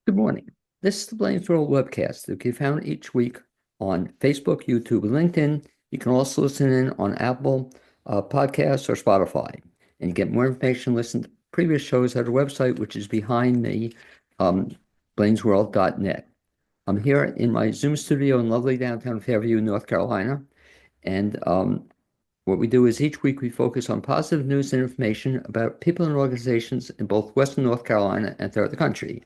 Good morning. This is the BLAINESWORLD webcast that can be found each week on Facebook, YouTube, and LinkedIn. You can also listen in on Apple Podcasts or Spotify. And you get more information, listen to previous shows at our website, which is behind me, um, blainesworld.net. I'm here in my Zoom studio in lovely downtown Fairview, North Carolina. And what we do is each week we focus on positive news and information about people and organizations in both Western North Carolina and throughout the country.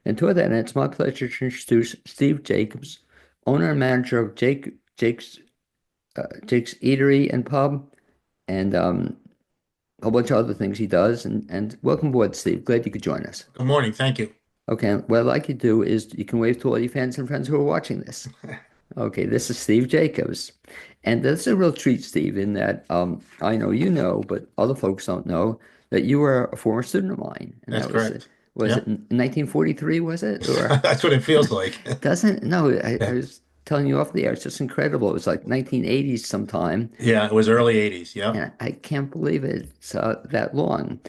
And toward that end, it's my pleasure to introduce Steve Jacobs, owner and manager of Jake's Eatery and Pub, and a whole bunch of other things he does. And welcome aboard, Steve. Glad you could join us. Good morning. Thank you. Okay, what I'd like you to do is you can wave to all your fans and friends who are watching this. Okay, this is Steve Jacobs. And that's a real treat, Steve, in that I know you know, but other folks don't know that you were a former student of mine. And That's that correct. was Yeah. it in 1943, was it? Or That's what it feels like. doesn't, no, I Yeah. was telling you off the air, it's just incredible. It was like 1980s sometime. Yeah, it was early 80s. Yeah. And I can't believe it's that long.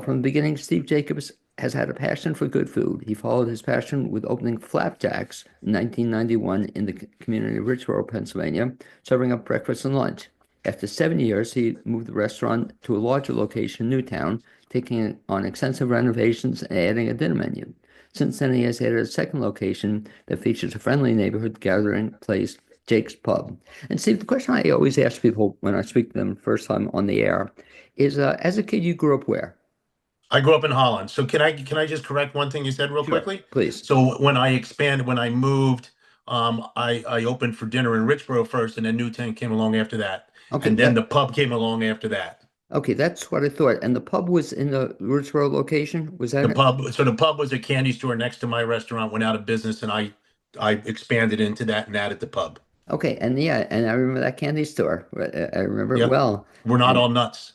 From the beginning, Steve Jacobs has had a passion for good food. He followed his passion with opening Flapjacks in 1991 in the community of Richboro, Pennsylvania, serving up breakfast and lunch. After 7 years, he moved the restaurant to a larger location in Newtown, taking on extensive renovations and adding a dinner menu. Since then, he has added a second location that features a friendly neighborhood gathering place, Jake's Pub. And Steve, the question I always ask people when I speak to them first time on the air is, as a kid, you grew up where? I grew up in Holland. So can I just correct one thing you said real Sure, quickly? please. So when I moved, I opened for dinner in Richboro first, and then Newtown came along after that. Okay, And then the pub came along after that. that's what I thought. And the pub was in the Woodsboro location. Was that The it? pub, so the pub was a candy store next to my restaurant, went out of business, and I expanded into that and added the pub. Okay, and yeah, and I remember that candy store. I remember it Yep. well. We're not And all nuts.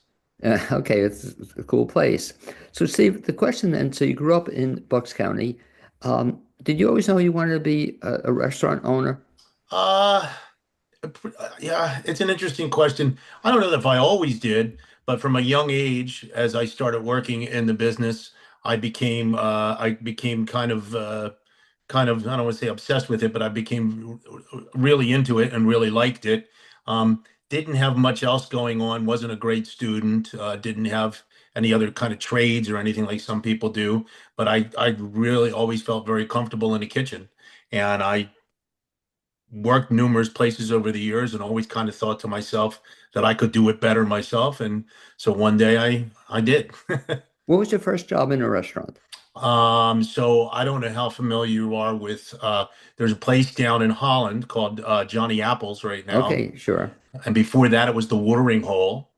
okay, it's a cool place. So, Steve, the question then, so you grew up in Bucks County. Did you always know you wanted to be a restaurant owner? Uh Yeah, it's an interesting question. I don't know if I always did, but from a young age, as I started working in the business, I became I don't want to say obsessed with it, but I became really into it and really liked it. Didn't have much else going on, wasn't a great student, didn't have any other kind of trades or anything like some people do, but I really always felt very comfortable in the kitchen. And I worked numerous places over the years and always kind of thought to myself that I could do it better myself. And so one day I did. What was your first job in a restaurant? So I don't know how familiar you are with there's a place down in Holland called Johnny Apple's right now. Okay, sure. And before that it was the Watering Hole.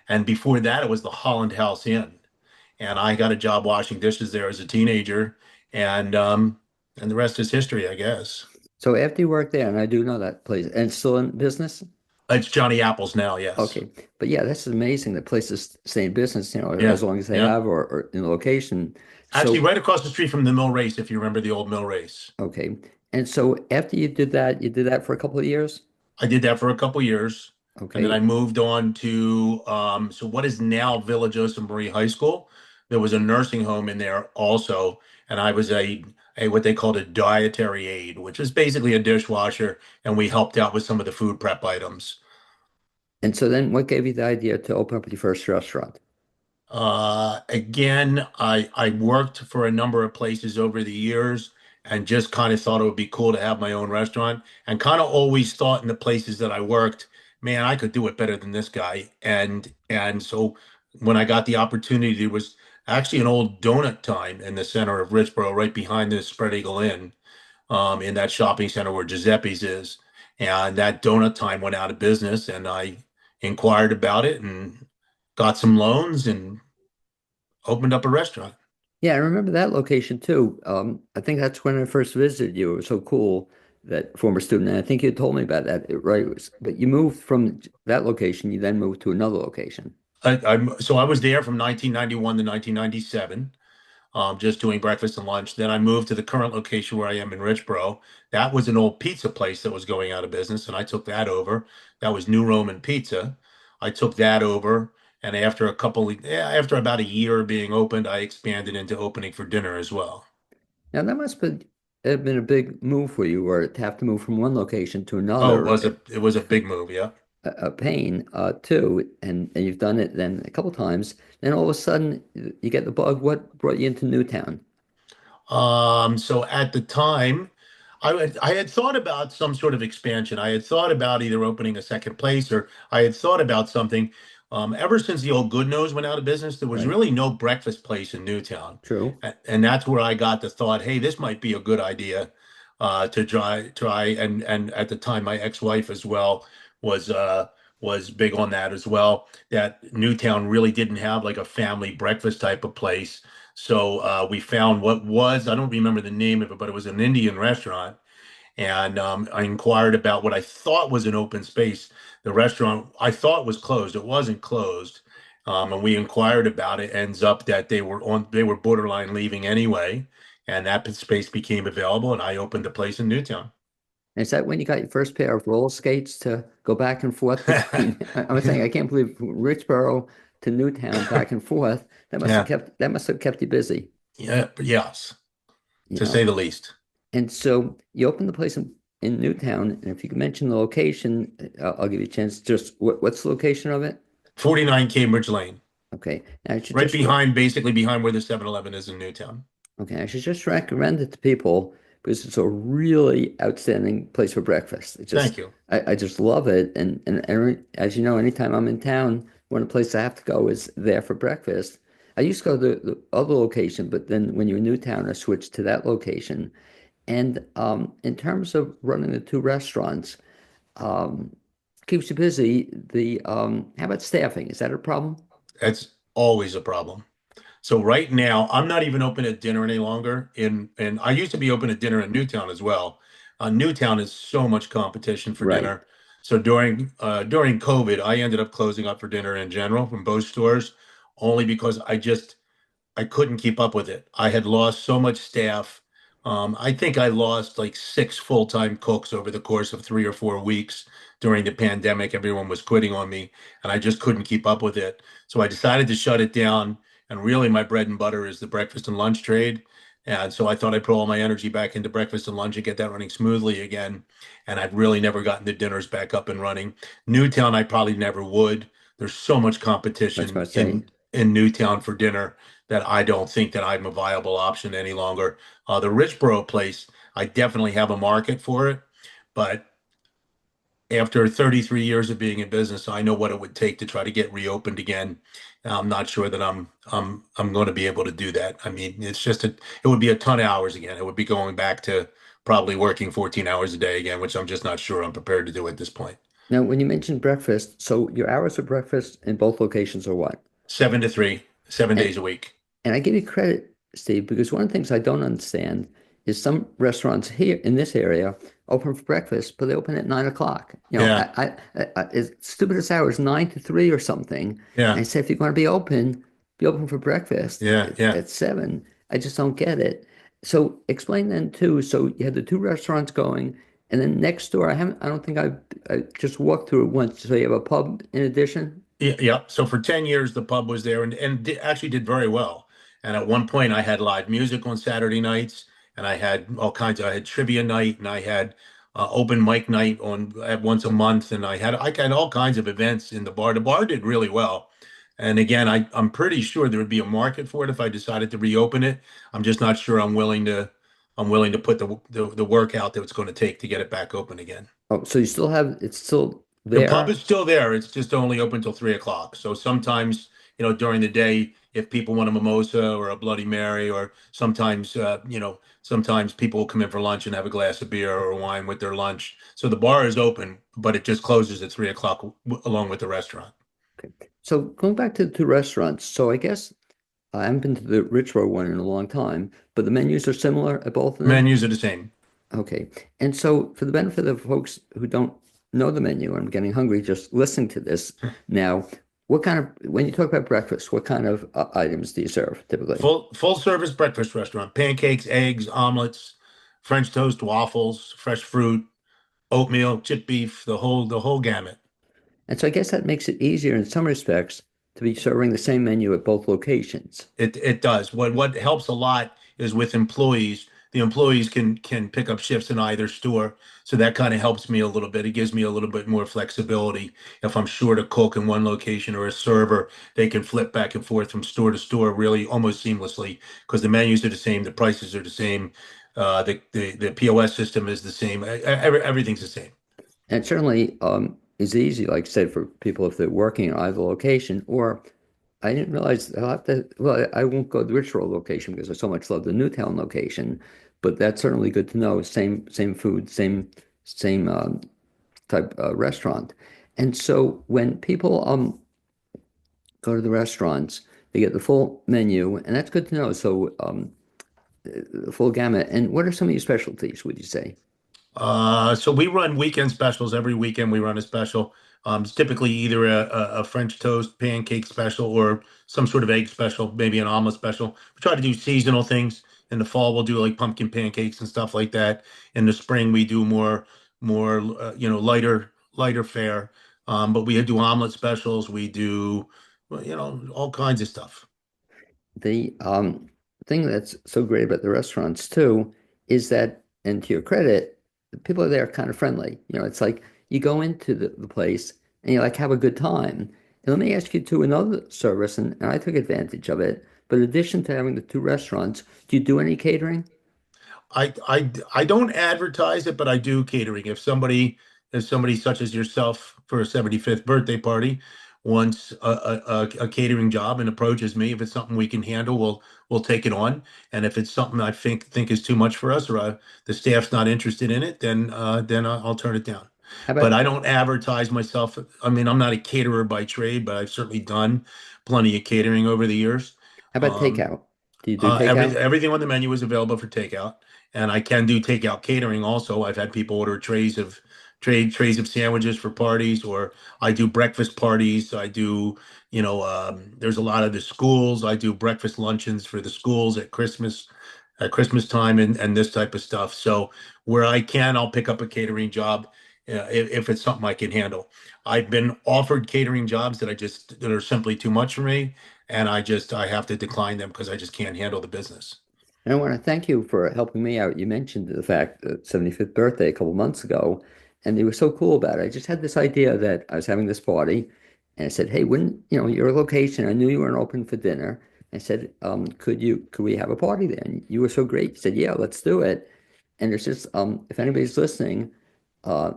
And before that it was the Holland House Inn. And I got a job washing dishes there as a teenager. And the rest is history, I guess. So after you worked there, and I do know that place, and it's still in business? It's Johnny Apple's now, yes. Okay, but yeah, that's amazing that places stay in business, Yeah. as long as they Yeah. have or in the location. Actually, So, right across the street from the mill race, if you remember the old mill race. okay. And so after you did that for a couple of years? I did that for a couple years, and then I Okay. moved on to so what is now Villa Joseph Marie High School. There was a nursing home in there also, and I was a what they called a dietary aide, which is basically a dishwasher, and we helped out with some of the food prep items. And so then what gave you the idea to open up your first restaurant? Again, I worked for a number of places over the years and just kind of thought it would be cool to have my own restaurant and kind of always thought in the places that I worked, man, I could do it better than this guy. And so when I got the opportunity, there was actually an old donut time in the center of Richboro, right behind the Spread Eagle Inn, in that shopping center where Giuseppe's is. And that donut time went out of business, and I inquired about it and got some loans and opened up a restaurant. Yeah, I remember that location too. I think that's when I first visited you. It was so cool, that former student. And I think you told me about that, right? But you moved from that location, you then moved to another location. So I was there from 1991 to 1997, just doing breakfast and lunch. Then I moved to the current location where I am in Richboro. That was an old pizza place that was going out of business, and I took that over. That was New Roman Pizza. I took that over, and after about a year of being opened, I expanded into opening for dinner as well. Now that must have been a big move for you, or to have to move from one location to Oh, another, it was a big move, yeah. a pain too. And you've done it then a couple times. Then all of a sudden you get the bug. What brought you into Newtown? So at the time, I had thought about some sort of expansion. I had thought about either opening a second place or I had thought about something. Ever since the old Good Nose went out of business, there was Right? really no breakfast place in Newtown. True. And that's where I got the thought, hey, this might be a good idea to try. And at the time, my ex-wife as well was uh, was big on that as well. That Newtown really didn't have like a family breakfast type of place. So we found what was, I don't remember the name of it, but it was an Indian restaurant. And I inquired about what I thought was an open space. The restaurant I thought was closed. It wasn't closed. And we inquired about it. Ends up that they were borderline leaving anyway. And that space became available, and I opened a place in Newtown. Is that when you got your first pair of roller skates to go back and forth between? I was saying I can't believe from Richboro to Newtown back and forth. Yeah, That must have kept you busy, yeah, yes, you to know. say the least. And so you opened the place in Newtown, and if you could mention the location, I'll give you a chance. Just what's the location of it? 49 Cambridge Lane, Okay, and I should right just basically behind where the 7-Eleven is in Newtown. okay, I should just recommend it to people because it's a really outstanding place for breakfast. Thank you. I just love it, and as you know, anytime I'm in town, one of the places I have to go is there for breakfast. I used to go to the other location, but then when you're in Newtown, I switched to that location. And in terms of running the two restaurants, um, keeps you busy. The how about staffing? Is that a problem? That's always a problem. So right now, I'm not even open at dinner any longer. And I used to be open at dinner in Newtown as well. Newtown is so much competition for Right. dinner. So during COVID, I ended up closing up for dinner in general from both stores, only because I couldn't keep up with it. I had lost so much staff. I think I lost like six full-time cooks over the course of 3 or 4 weeks during the pandemic. Everyone was quitting on me, and I just couldn't keep up with it. So I decided to shut it down. And really, my bread and butter is the breakfast and lunch trade. And so I thought I'd put all my energy back into breakfast and lunch and get that running smoothly again. And I've really never gotten the dinners back up and running. Newtown, I probably never would. There's so much That's what I competition say. in Newtown for dinner that I don't think that I'm a viable option any longer. The Richboro place, I definitely have a market for it, but after 33 years of being in business, I know what it would take to try to get reopened again. I'm not sure that I'm going to be able to do that. I mean, it would be a ton of hours again. It would be going back to probably working 14 hours a day again, which I'm just not sure I'm prepared to do at this point. Now, when you mentioned breakfast, so your hours of breakfast in both locations are what? 7 to 3, 7 days And a week. and I give you credit, Steve, because one of the things I don't understand is some restaurants here in this area open for breakfast, but they open at 9 o'clock. Yeah, As stupid as hours, 9 to 3 or something. And I yeah, say, if you're going to be open for breakfast yeah, yeah. at 7. I just don't get it. So explain then too. So you had the two restaurants going, and then next door, I don't think I just walked through it once. So you have a pub in addition? Yeah, yeah. So for 10 years, the pub was there and actually did very well. And at one point, I had live music on Saturday nights, and I had I had trivia night, and I had open mic night on at once a month, and I had all kinds of events in the bar. The bar did really well. And again, I'm pretty sure there would be a market for it if I decided to reopen it. I'm just not sure I'm willing to put the work out that it's going to take to get it back open again. Oh, so you still have it's still The pub there? is still there. It's just only open till 3 o'clock. So sometimes, during the day, if people want a mimosa or a Bloody Mary, or sometimes, sometimes people will come in for lunch and have a glass of beer or wine with their lunch. So the bar is open, but it just closes at 3 o'clock along with the restaurant. Okay. So going back to the two restaurants, so I guess I haven't been to the Richrow one in a long time, but the menus are similar at both of them? Menus are the same. Okay. And so for the benefit of folks who don't know the menu, I'm getting hungry just listening to this now, when you talk about breakfast, what kind of items do you serve typically? Full service breakfast restaurant. Pancakes, eggs, omelets, French toast, waffles, fresh fruit, oatmeal, chipped beef, the whole gamut. And so I guess that makes it easier in some respects to be serving the same menu at both locations. It does. What helps a lot is with employees. the employees can pick up shifts in either store. So that kind of helps me a little bit. It gives me a little bit more flexibility. If I'm short a cook in one location or a server, they can flip back and forth from store to store really almost seamlessly because the menus are the same, the prices are the same, the POS system is the same. Everything's the same. And it certainly is easy, like I said, for people if they're working in either location. Or I didn't realize I'll have to, well, I won't go to the Richfield location because I so much love the Newtown location, but that's certainly good to know. Same food, same type restaurant. And so when people go to the restaurants, they get the full menu, and that's good to know. So the full gamut. And what are some of your specialties, would you say? So we run weekend specials. Every weekend we run a special. It's typically either a French toast pancake special or some sort of egg special, maybe an omelet special. We try to do seasonal things. In the fall, we'll do like pumpkin pancakes and stuff like that. In the spring, we do more lighter fare. But we do omelet specials. We do, well, all kinds of stuff. The thing that's so great about the restaurants too is that, and to your credit, the people are there kind of friendly. It's like you go into the place and you like have a good time. And let me ask you to another service, and I took advantage of it. But in addition to having the two restaurants, do you do any catering? I don't advertise it, but I do catering. If somebody such as yourself for a 75th birthday party wants a catering job and approaches me, if it's something we can handle, we'll take it on. And if it's something I think is too much for us or the staff's not interested in it, then I'll turn it down. How But about I don't advertise myself. I mean, I'm not a caterer by trade, but I've certainly done plenty of catering over the years. how about Um, takeout? Do you do takeout? everything on the menu is available for takeout, and I can do takeout catering also. I've had people order trays of sandwiches for parties, or I do breakfast parties. I do, there's a lot of the schools. I do breakfast luncheons for the schools at Christmas time, and this type of stuff. So where I can, I'll pick up a catering job if it's something I can handle. I've been offered catering jobs that are simply too much for me, and I have to decline them because I just can't handle the business. And I want to thank you for helping me out. You mentioned the fact that 75th birthday a couple months ago, and they were so cool about it. I just had this idea that I was having this party, and I said, "Hey, wouldn't your location? I knew you weren't open for dinner." I said, could we have a party there?" And you were so great. You said, "Yeah, let's do it." And it's just, if anybody's listening, uh,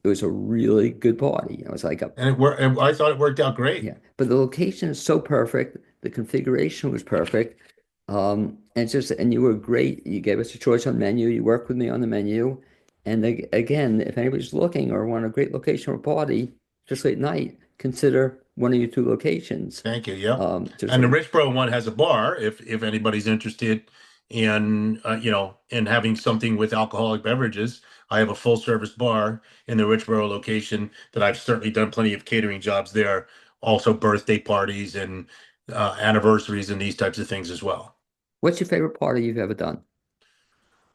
it was a really good party. It was like a And I thought it worked out great. yeah, but the location is so perfect. The configuration was perfect. And it's just, and you were great. You gave us a choice on menu. You worked with me on the menu. And again, if anybody's looking or want a great location for a party, just late night, consider one of your two locations. Thank you. Yep. Just And the Richboro one has a bar if anybody's interested in having something with alcoholic beverages. I have a full service bar in the Richboro location that I've certainly done plenty of catering jobs there. Also birthday parties and anniversaries and these types of things as well. what's your favorite party you've ever done?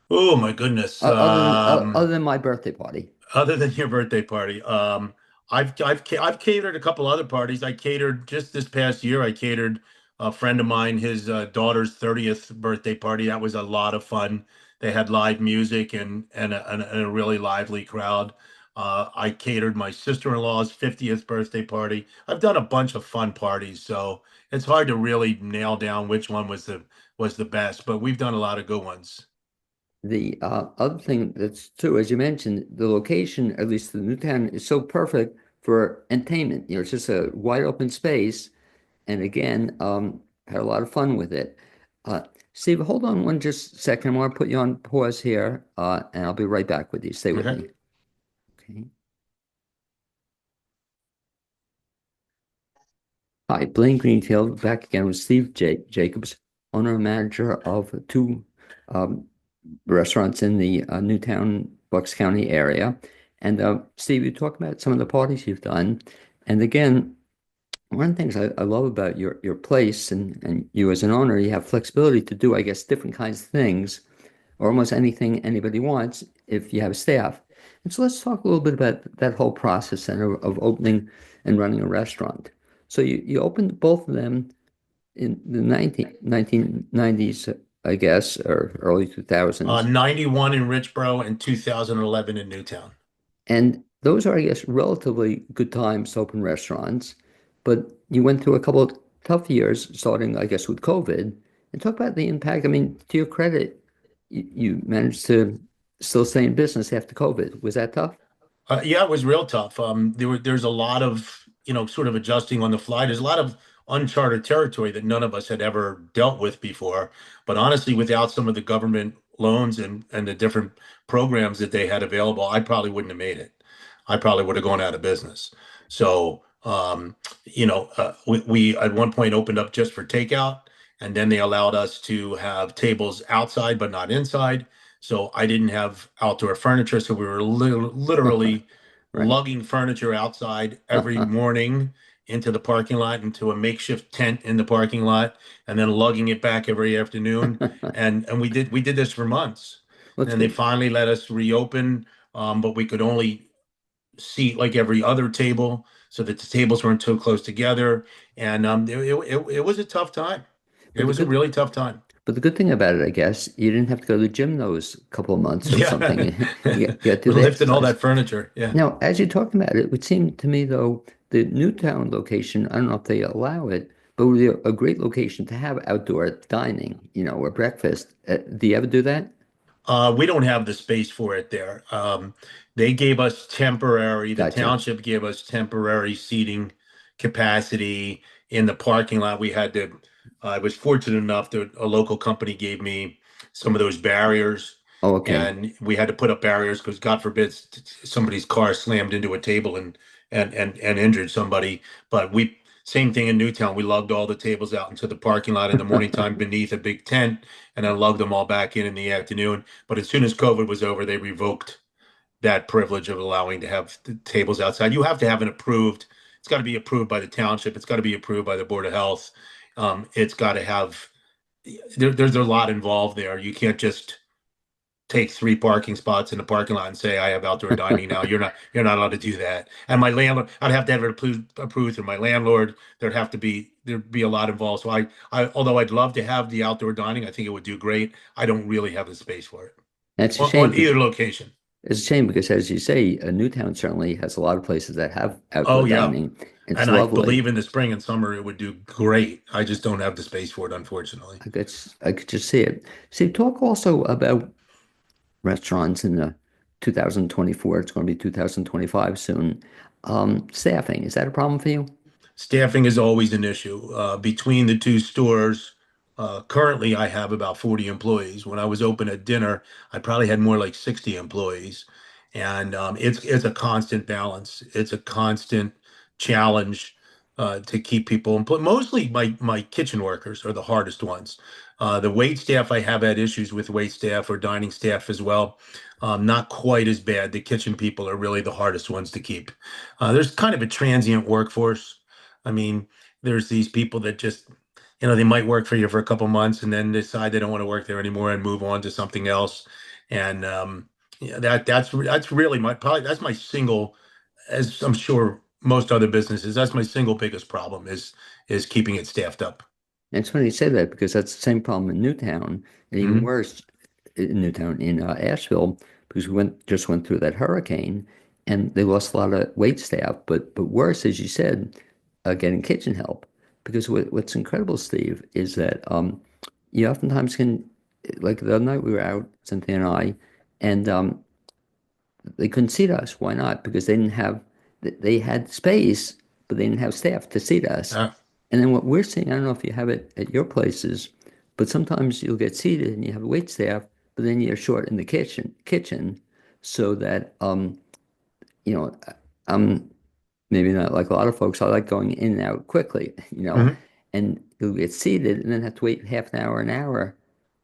Oh my goodness. Other than my birthday party. Other than your birthday party, I've catered a couple other parties. I catered just this past year. I catered a friend of mine his daughter's 30th birthday party. That was a lot of fun. They had live music and a really lively crowd. I catered my sister-in-law's 50th birthday party. I've done a bunch of fun parties, so it's hard to really nail down which one was the best. But we've done a lot of good ones. The other thing that's true, as you mentioned, the location, at least the Newtown, is so perfect for entertainment. It's just a wide open space. And again, had a lot of fun with it. Uh, Steve, hold on one just second. I want to put you on pause here, and I'll be right back with you. Stay with Okay. me. Okay. Hi, Blaine Greenfield, back again with Steve Jacobs, owner and manager of two um, restaurants in the Newtown, Bucks County area. And Steve, you talk about some of the parties you've done. And again, one of the things I love about your place and you as an owner, you have flexibility to do, I guess, different kinds of things or almost anything anybody wants if you have staff. And so let's talk a little bit about that whole process and of opening and running a restaurant. So you opened both of them in the 1990s. I guess, or early 2000s. 91 in Richboro and 2011 in Newtown. And those are, I guess, relatively good times to open restaurants. But you went through a couple of tough years, starting, I guess, with COVID. And talk about the impact. I mean, to your credit, you managed to still stay in business after COVID. Was that tough? Yeah, it was real tough. There's a lot of, sort of adjusting on the fly. There's a lot of uncharted territory that none of us had ever dealt with before. But honestly, without some of the government loans and the different programs that they had available, I probably wouldn't have made it. I probably would have gone out of business. So, we at one point opened up just for takeout, and then they allowed us to have tables outside but not inside. So I didn't have outdoor furniture. So we were literally Right. lugging furniture outside every morning into the parking lot, into a makeshift tent in the parking lot, and then lugging it back every afternoon. And we did this for months. Let's And they go. finally let us reopen, but we could only seat like every other table so that the tables weren't too close together. And it was a tough time. It But the was a good, really tough time. but the good thing about it, I guess, you didn't have to go to the gym those couple of months or something. Yeah. You got to do We're the lifting all exercise. that furniture. Yeah. Now, as you're talking about it, it would seem to me, though, the Newtown location, I don't know if they allow it, but would be a great location to have outdoor dining, or breakfast. Do you ever do that? We don't have the space for it there. They gave us the Gotcha. township gave us temporary seating capacity in the parking lot. I was fortunate enough that a local company gave me some of those barriers, Oh, okay. and we had to put up barriers because God forbid somebody's car slammed into a table and injured somebody. But same thing in Newtown. We lugged all the tables out into the parking lot in the morning time beneath a big tent, and then lugged them all back in the afternoon. But as soon as COVID was over, they revoked that privilege of allowing to have the tables outside. You have to have it's got to be approved by the township. It's got to be approved by the Board of Health. It's got to have, there's a lot involved there. You can't just take three parking spots in the parking lot and say, I have outdoor dining now. You're not allowed to do that. And my landlord, I'd have to have it approved through my landlord. There'd be a lot involved. So although I'd love to have the outdoor dining, I think it would do great. I don't really have the space for it That's a shame. on either location. It's a shame because, as you say, Newtown certainly has a lot of places that have outdoor Oh yeah. dining. It's And I lovely. believe in the spring and summer it would do great. I just don't have the space for it, unfortunately. I could just see it. See, talk also about restaurants in the 2024. It's going to be 2025 soon. Staffing, is that a problem for you? Staffing is always an issue. Between the two stores, currently I have about 40 employees. When I was open at dinner, I probably had more like 60 employees. And it's a constant balance. It's a constant challenge to keep people employed. Mostly my kitchen workers are the hardest ones. The wait staff, I have had issues with wait staff or dining staff as well. Not quite as bad. The kitchen people are really the hardest ones to keep. There's kind of a transient workforce. I mean, there's these people that just, they might work for you for a couple months and then decide they don't want to work there anymore and move on to something else. And yeah, that's really that's my single, as I'm sure most other businesses, that's my single biggest problem is keeping it staffed up. And it's funny you say that because that's the same problem in Newtown, and even Hmm. worse in Newtown in Asheville because we just went through that hurricane, and they lost a lot of wait staff. But worse, as you said, getting kitchen help because what's incredible, Steve, is that you oftentimes can like the other night we were out, Cynthia and I, and they couldn't seat us. Why not? Because they didn't have they had space, but they didn't have staff to seat us. Uh, And then what we're seeing, I don't know if you have it at your places, but sometimes you'll get seated and you have wait staff, but then you're short in the kitchen, so that you know, I'm maybe not like a lot of folks. I like going in and out quickly, mhm. and you'll get seated and then have to wait half an hour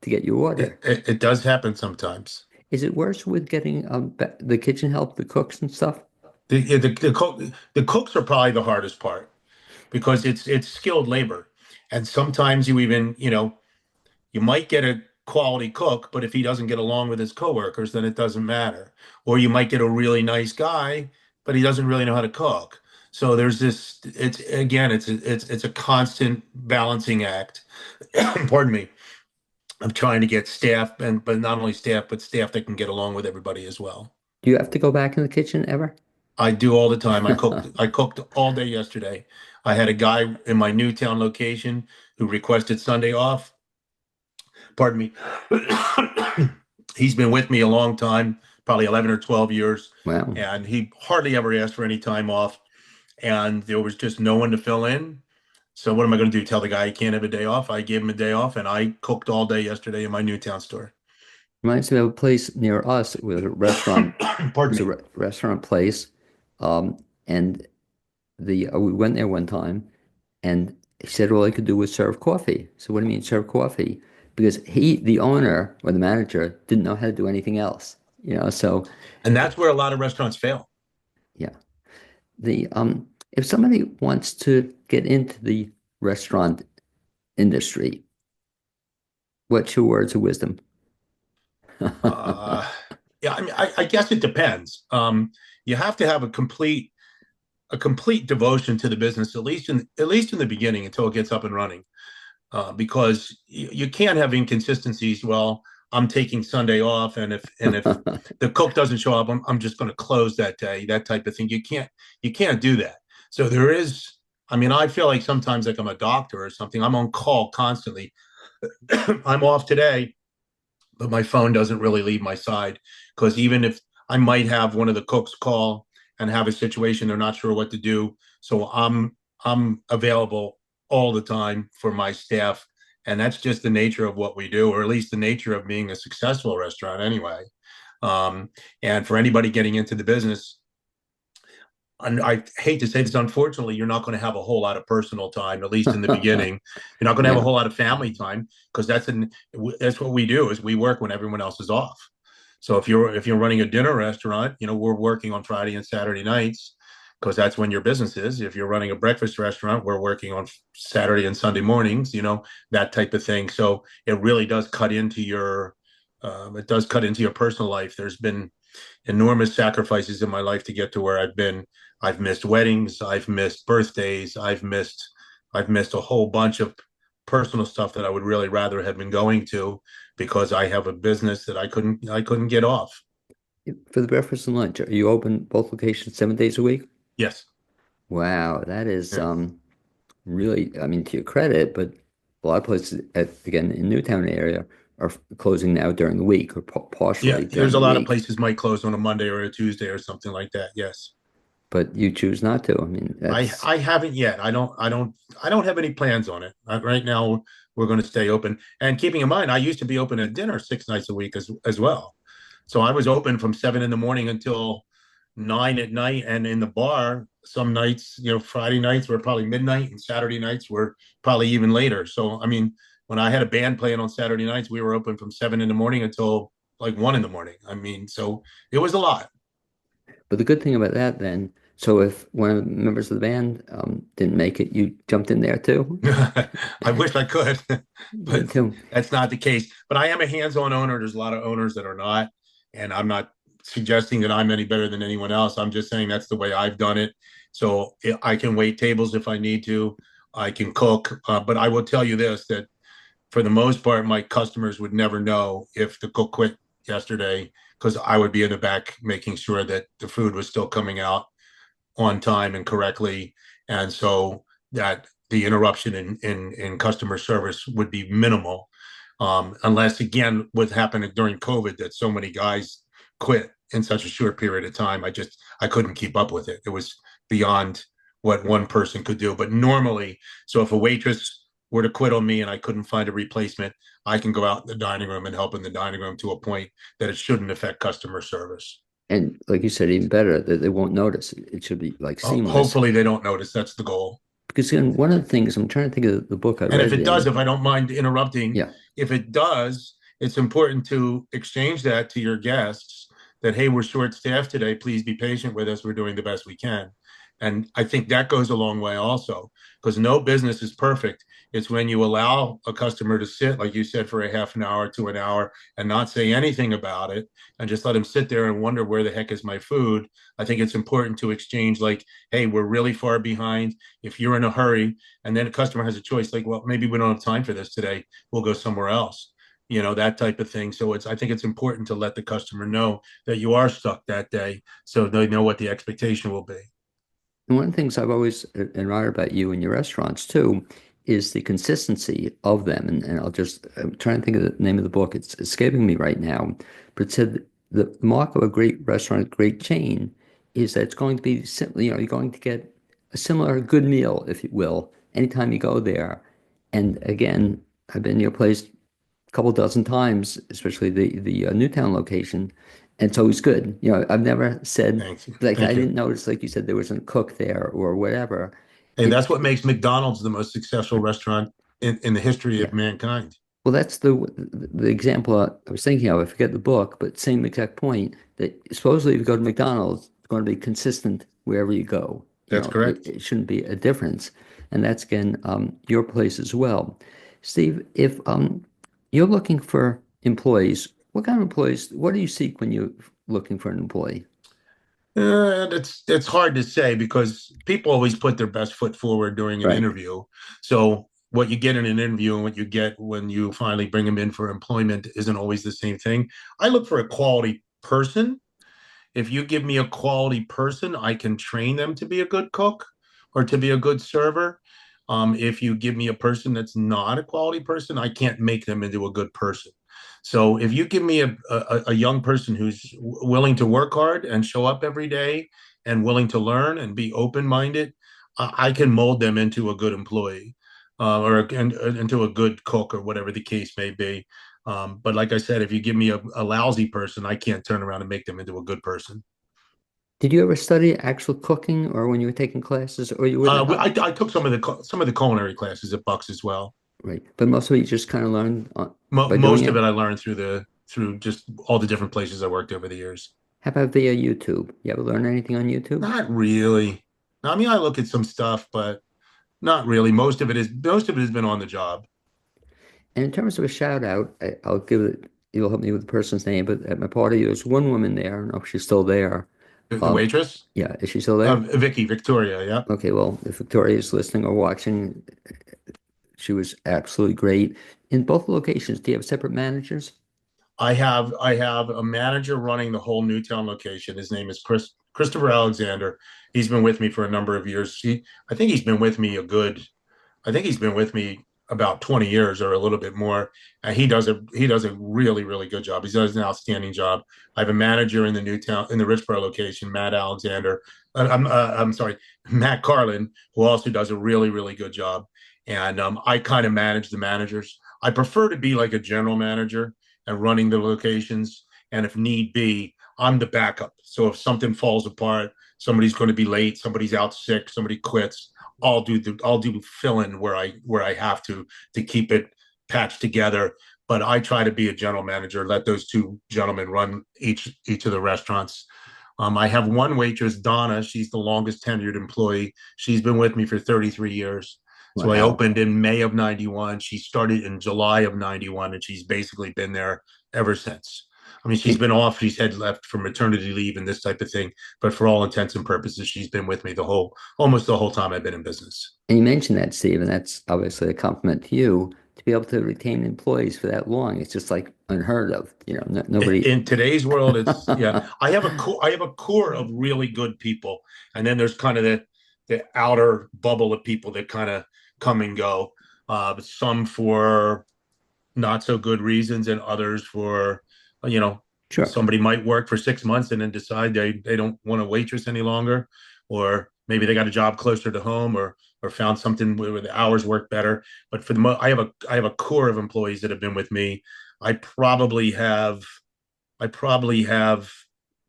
to get your It, order. it, it does happen sometimes. Is it worse with getting the kitchen help, the cooks and stuff? The cooks are probably the hardest part because it's skilled labor. And sometimes you might get a quality cook, but if he doesn't get along with his coworkers, then it doesn't matter. Or you might get a really nice guy, but he doesn't really know how to cook. So there's this, it's again, it's a constant balancing act. Pardon me. I'm trying to get staff, and but not only staff, but staff that can get along with everybody as well. Do you have to go back in the kitchen ever? I do all the time. I cooked all day yesterday. I had a guy in my Newtown location who requested Sunday off. Pardon me. He's been with me a long time, probably 11 or 12 years, Wow. and he hardly ever asked for any time off. And there was just no one to fill in. So what am I going to do? Tell the guy he can't have a day off? I gave him a day off, and I cooked all day yesterday in my Newtown store. Reminds me of a place near us. It was a restaurant. It Pardon was a me. restaurant place, and we went there one time, and he said all he could do was serve coffee. So what do you mean serve coffee? Because the owner or the manager, didn't know how to do anything else. So And that's where a lot of restaurants fail. yeah. The If somebody wants to get into the restaurant industry, what's your words of wisdom? Uh, yeah, I mean, I guess it depends. You have to have a complete devotion to the business, at least in the beginning until it gets up and running. Because you can't have inconsistencies. Well, I'm taking Sunday off, and if the cook doesn't show up, I'm just going to close that day. That type of thing. You can't do that. So there is. I mean, I feel like sometimes like I'm a doctor or something. I'm on call constantly. I'm off today, but my phone doesn't really leave my side because even if I might have one of the cooks call and have a situation they're not sure what to do, so I'm available all the time for my staff, and that's just the nature of what we do, or at least the nature of being a successful restaurant anyway. Um, and for anybody getting into the business, and I hate to say this, unfortunately, you're not going to have a whole lot of personal time, at least in the beginning. You're not going to have a Yeah. whole lot of family time because that's what we do is we work when everyone else is off. So if you're running a dinner restaurant, we're working on Friday and Saturday nights because that's when your business is. If you're running a breakfast restaurant, we're working on Saturday and Sunday mornings, that type of thing. So it really does cut into your personal life. There's been enormous sacrifices in my life to get to where I've been. I've missed weddings, I've missed birthdays, I've missed a whole bunch of personal stuff that I would really rather have been going to because I have a business that I couldn't get off. For the breakfast and lunch, are you open both locations 7 days a week? Yes. Wow, that is Yeah. really, I mean, to your credit, but a lot of places, again, in Newtown area are closing now during the week or Yeah, partially there's during a the lot of week, places might close on a Monday or a Tuesday or something like that. Yes. but you choose not to. I mean, I that's I haven't yet. I don't have any plans on it. Right now we're going to stay open. And keeping in mind, I used to be open at dinner 6 nights a week as well. So I was open from 7 in the morning until 9 at night, and in the bar some nights, Friday nights were probably midnight, and Saturday nights were probably even later. So I mean, when I had a band playing on Saturday nights, we were open from 7 in the morning until like 1 in the morning. I mean, so it was a lot. but the good thing about that then, so if one of the members of the band didn't make it, you jumped in there too? I wish I could, Me but too. that's not the case. But I am a hands-on owner. There's a lot of owners that are not, and I'm not suggesting that I'm any better than anyone else. I'm just saying that's the way I've done it. So I can wait tables if I need to. I can cook, but I will tell you this: that for the most part, my customers would never know if the cook quit yesterday because I would be in the back making sure that the food was still coming out on time and correctly, and so that the interruption in customer service would be minimal, unless again what happened during COVID that so many guys quit in such a short period of time. I couldn't keep up with it. It was beyond what one person could do. But normally, so if a waitress were to quit on me and I couldn't find a replacement, I can go out in the dining room and help in the dining room to a point that it shouldn't affect customer service. And like you said, even better, that they won't notice. It should be like seamless. Hopefully they don't notice. That's the goal. Because again, one of the things I'm trying to think of the book I And if read it does, in. if I don't mind interrupting, Yeah. if it does, it's important to exchange that to your guests that, hey, we're short staffed today. Please be patient with us. We're doing the best we can. And I think that goes a long way also, because no business is perfect. It's when you allow a customer to sit, like you said, for a half an hour to an hour and not say anything about it and just let them sit there and wonder where the heck is my food. I think it's important to exchange, like, hey, we're really far behind. If you're in a hurry, and then a customer has a choice, like, well, maybe we don't have time for this today, we'll go somewhere else. that type of thing. So I think it's important to let the customer know that you are stuck that day, so they know what the expectation will be. And one of the things I've always admired about you and your restaurants too is the consistency of them. And I'm trying to think of the name of the book. It's escaping me right now. But it said the mark of a great restaurant, a great chain, is that it's going to be simply, you're going to get a similar good meal, if you will, anytime you go there. And again, I've been to your place couple dozen times, especially the Newtown location, and it's always good. I've never said Thanks. like I Thank you. didn't notice, like you said, there wasn't a cook there or whatever. Hey, It, that's what makes McDonald's the most successful restaurant in the history yeah. of mankind. Well, that's the example I was thinking of. I forget the book, but same exact point that supposedly if you go to McDonald's, it's going to be consistent wherever you go. That's It, correct. it shouldn't be a difference, and that's again your place as well, Steve. If you're looking for employees, what kind of employees? What do you seek when you're looking for an employee? It's hard to say because people always put their best foot forward during an Right. interview. So what you get in an interview and what you get when you finally bring them in for employment isn't always the same thing. I look for a quality person. If you give me a quality person, I can train them to be a good cook or to be a good server. If you give me a person that's not a quality person, I can't make them into a good person. So if you give me a young person who's willing to work hard and show up every day and willing to learn and be open minded, I can mold them into a good employee into a good cook or whatever the case may be. But like I said, if you give me a lousy person, I can't turn around and make them into a good person. Did you ever study actual cooking, or when you were taking classes, or you wouldn't have? I took some of the culinary classes at Bucks as well. Right, but most of it you just kind of learned by doing Most of it. it I learned through just all the different places I worked over the years. How about via YouTube? You ever learn anything on YouTube? Not really. I mean, I look at some stuff, but not really. Most of it has been on the job. And in terms of a shout out, I'll give it. You'll help me with the person's name, but at my party, there's one woman there. I don't know if she's still there. The Um, waitress, yeah, is she still there? Victoria. Yeah. Okay, well, if Victoria is listening or watching, she was absolutely great. In both locations, do you have separate managers? I have a manager running the whole Newtown location. His name is Christopher Alexander. He's been with me for a number of years. I think he's been with me a good I think he's been with me about 20 years or a little bit more. And he does a really, really good job. He does an outstanding job. I have a manager in the Newtown in the Richboro location, Matt Alexander. I'm sorry, Matt Carlin, who also does a really, really good job. And I kind of manage the managers. I prefer to be like a general manager and running the locations. And if need be, I'm the backup. So if something falls apart, somebody's going to be late, somebody's out sick, somebody quits, I'll do fill in where I have to keep it patched together. But I try to be a general manager, let those two gentlemen run each of the restaurants. I have one waitress, Donna. She's the longest tenured employee. She's been with me for 33 years. So I Wow. opened in May of 91. She started in July of 91, and she's basically been there ever since. I mean, she's And, been off. She's had left for maternity leave and this type of thing. But for all intents and purposes, she's been with me almost the whole time I've been in business. and you mentioned that, Steve, and that's obviously a compliment to you to be able to retain employees for that long. It's just like unheard of. Nobody. In today's world, it's yeah. I have a core of really good people, and then there's kind of the outer bubble of people that kind of come and go. Some for not so good reasons, and others for you know Sure. somebody might work for 6 months and then decide they don't want to waitress any longer, or maybe they got a job closer to home, or found something where the hours work better. But for I have a core of employees that have been with me. I probably have I probably have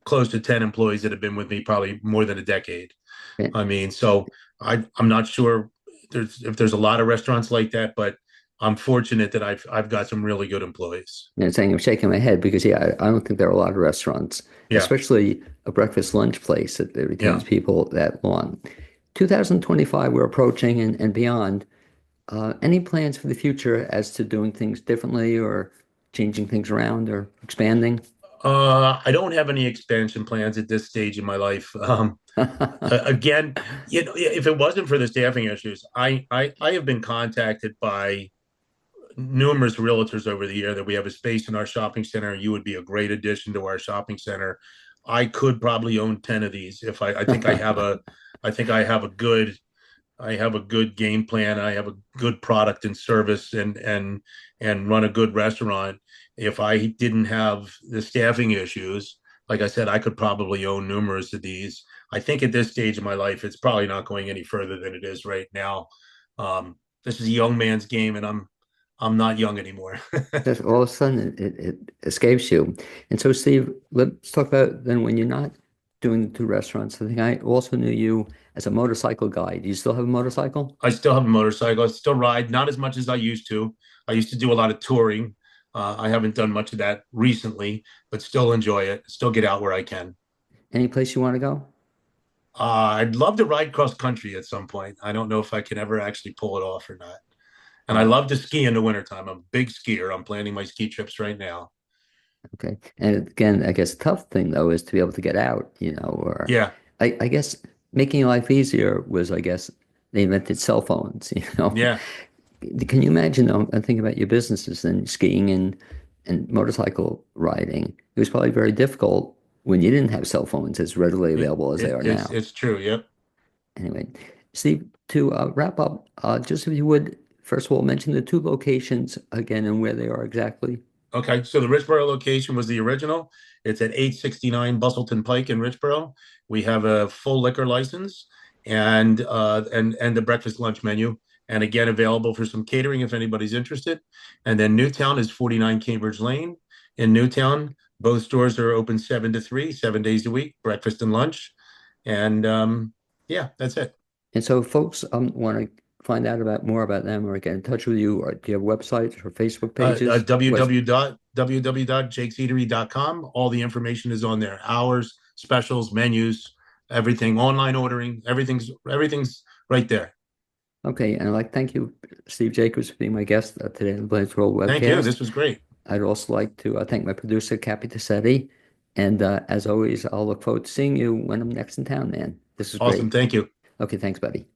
close to 10 employees that have been with me probably more than a decade. And, I mean, so I'm not sure if there's a lot of restaurants like that, but I'm fortunate that I've got some really good employees. saying I'm shaking my head because, yeah, I don't think there are a lot of restaurants, Yeah. especially a breakfast lunch place that Yeah. retains people that long. 2025, we're approaching and beyond. Any plans for the future as to doing things differently or changing things around or expanding? I don't have any expansion plans at this stage in my life. Again, if it wasn't for the staffing issues, I have been contacted by numerous realtors over the year that we have a space in our shopping center. You would be a great addition to our shopping center. I could probably own 10 of these if I think I think I have a good game plan. I have a good product and service and run a good restaurant. If I didn't have the staffing issues, like I said, I could probably own numerous of these. I think at this stage of my life, it's probably not going any further than it is right now. This is a young man's game, and I'm not young anymore. Just all of a sudden it escapes you. And so, Steve, let's talk about then when you're not doing the two restaurants. I think I also knew you as a motorcycle guy. Do you still have a motorcycle? I still have a motorcycle. I still ride, not as much as I used to. I used to do a lot of touring. I haven't done much of that recently, but still enjoy it. Still get out where I can. Any place you want to go? I'd love to ride cross country at some point. I don't know if I can ever actually pull it off or not. And I Uh, love to ski in the wintertime. I'm a big skier. I'm planning my ski trips right now. okay. And again, I guess tough thing though is to be able to get out, or Yeah, I guess making life easier was, I guess, they invented cell phones, yeah. Can you imagine, I'm thinking about your businesses and skiing and motorcycle riding. It was probably very difficult when you didn't have cell phones as readily available as they are now. It's true. Yep. Anyway, Steve, to wrap up, just if you would, first of all, mention the two locations again and where they are exactly. Okay, so the Richboro location was the original. It's at 869 Bustleton Pike in Richboro. We have a full liquor license and the breakfast lunch menu, and again available for some catering if anybody's interested. And then Newtown is 49 Cambridge Lane in Newtown. Both stores are open 7 to 3, 7 days a week, breakfast and lunch. And yeah, that's it. And so if folks want to find out about more about them or get in touch with you, or do you have websites or Facebook pages? www.jakeseatery.com. All the information is on there. Hours, specials, menus, everything, online ordering, everything's right there. Okay, and I'd like to thank you, Steve Jacobs, for being my guest today on the Blaine's World Thank you. webcast. This was great. I'd also like to thank my producer, Cappy Tassetti. And as always, I'll look forward to seeing you when I'm next in town, man. This is great. Awesome. Thank you. Okay, thanks, buddy.